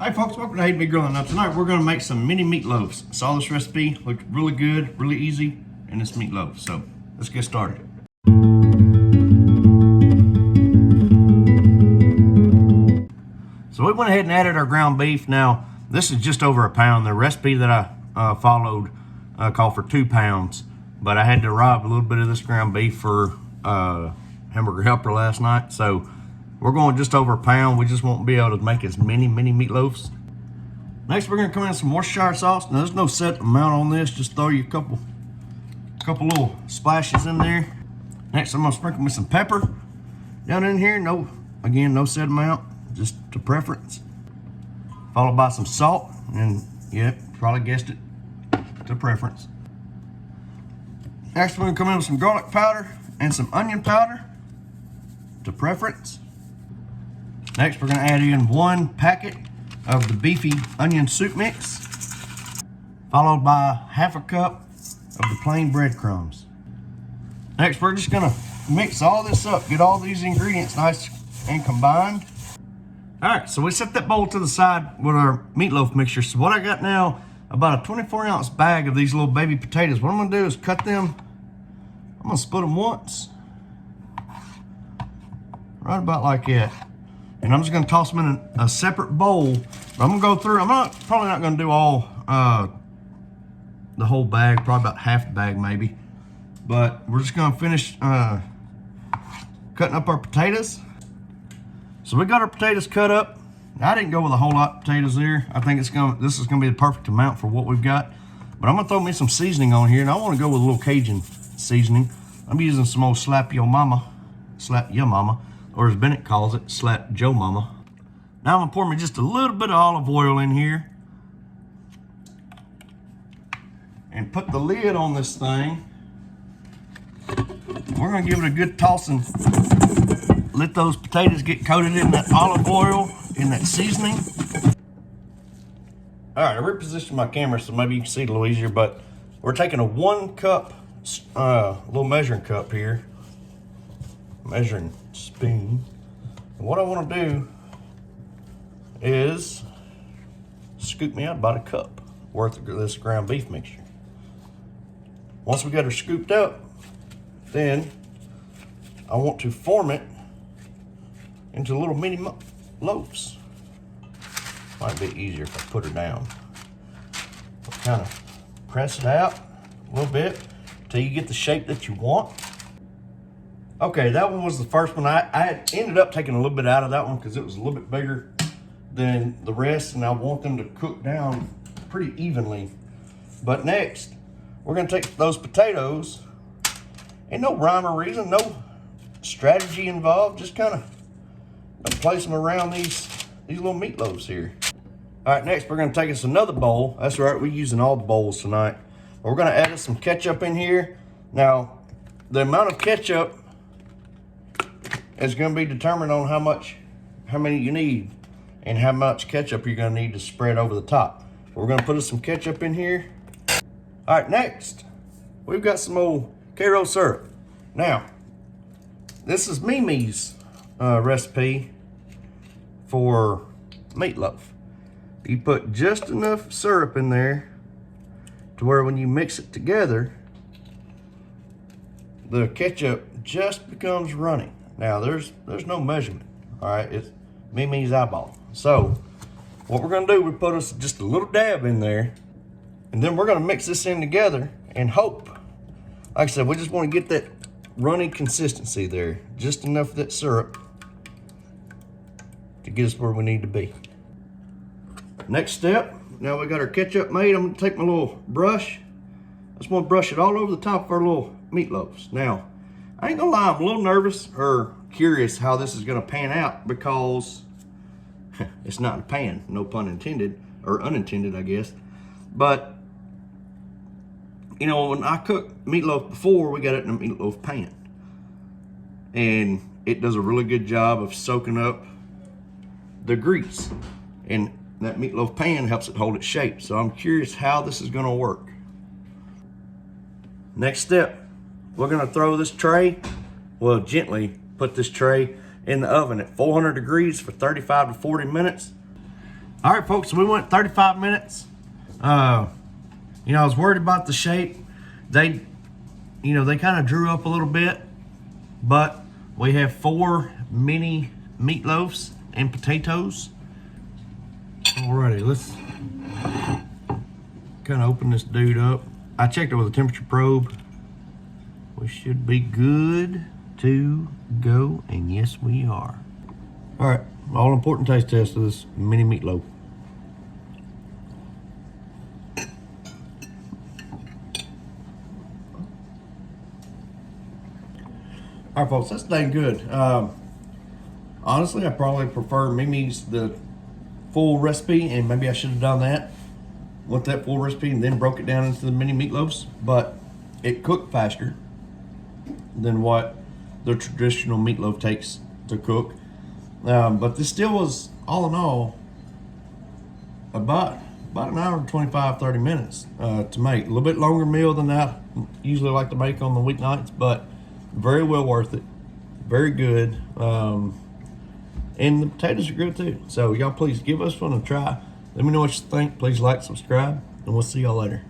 Hi folks, welcome to Hate Me Grilling. Now tonight we're going to make some mini meatloaves. I saw this recipe, looked really good, really easy, and it's meatloaf. So let's get started. So we went ahead and added our ground beef. Now this is just over a pound. The recipe that I followed called for 2 pounds, but I had to rob a little bit of this ground beef for hamburger helper last night. So we're going just over a pound. We just won't be able to make as many meatloaves. Next, we're going to come in with some Worcestershire sauce. Now, there's no set amount on this. Just throw you a couple little splashes in there. Next, I'm going to sprinkle with some pepper down in here. No set amount, just to preference. Followed by some salt, and yep, probably guessed it, to preference. Next, we're going to come in with some garlic powder and some onion powder, to preference. Next, we're going to add in 1 packet of the beefy onion soup mix, followed by 1/2 cup of the plain breadcrumbs. Next, we're just going to mix all this up, get all these ingredients nice and combined. All right, so we set that bowl to the side with our meatloaf mixture. So what I got now, about a 24-ounce bag of these little baby potatoes. What I'm going to do is cut them. I'm going to split them once, right about like that. And I'm just going to toss them in a separate bowl. But I'm going to go through. Probably not going to do all the whole bag. Probably about half the bag maybe. But we're just going to finish cutting up our potatoes. So we got our potatoes cut up. I didn't go with a whole lot of potatoes there. I think this is going to be the perfect amount for what we've got. But I'm going to throw me some seasoning on here, and I want to go with a little Cajun seasoning. I'm using some old Slap Ya Mama, or as Bennett calls it, Slap Joe Mama. Now I'm gonna pour me just a little bit of olive oil in here and put the lid on this thing. We're gonna give it a good toss and let those potatoes get coated in that olive oil, in that seasoning. All right, I repositioned my camera so maybe you can see it a little easier, but we're taking a 1 cup, little measuring cup here, measuring spoon. And what I want to do is scoop me out about a cup worth of this ground beef mixture. Once we got her scooped up, then I want to form it into little mini loaves. Might be easier if I put her down. Kind of press it out a little bit until you get the shape that you want. Okay, that one was the first one. I ended up taking a little bit out of that one because it was a little bit bigger than the rest, and I want them to cook down pretty evenly. But next, we're gonna take those potatoes, and no rhyme or reason, no strategy involved, just kind of place them around these little meatloaves here. All right, next we're gonna take us another bowl. That's right, we're using all the bowls tonight. We're gonna add us some ketchup in here. Now, the amount of ketchup is going to be determined on how many you need and how much ketchup you're going to need to spread over the top. We're going to put some ketchup in here. All right, next, we've got some old Karo syrup. Now, this is Mimi's recipe for meatloaf. You put just enough syrup in there to where when you mix it together, the ketchup just becomes runny. Now, there's no measurement, all right? It's Mimi's eyeball. So, what we're gonna do, we put us just a little dab in there, and then we're gonna mix this in together and hope. Like I said, we just wanna get that runny consistency there, just enough of that syrup to get us where we need to be. Next step, now we got our ketchup made, I'm gonna take my little brush. I just wanna brush it all over the top of our little meatloaves. Now, I ain't gonna lie, I'm a little nervous or curious how this is gonna pan out because it's not in a pan, no pun intended, or unintended, I guess. But, you know, when I cooked meatloaf before, we got it in a meatloaf pan. And it does a really good job of soaking up the grease. And that meatloaf pan helps it hold its shape. So I'm curious how this is gonna work. Next step, we're gonna throw this tray, well, gently put this tray in the oven at 400 degrees for 35 to 40 minutes. All right, folks, so we went 35 minutes. You know, I was worried about the shape. They kind of drew up a little bit, but we have 4 mini meatloafs and potatoes. Alrighty, let's kind of open this dude up. I checked it with a temperature probe. We should be good to go, and yes, we are. All right, all important taste test of this mini meatloaf. All right, folks, that's dang good. Honestly, I probably prefer Mimi's the full recipe, and maybe I should have done that with that full recipe and then broke it down into the mini meatloafs, but it cooked faster than what the traditional meatloaf takes to cook. But this still was, all in all, about an hour and 25-30 minutes to make. A little bit longer meal than I usually like to make on the weeknights, but very well worth it. Very good. And the potatoes are good too. So y'all please give us one a try. Let me know what you think. Please like, subscribe, and we'll see y'all later.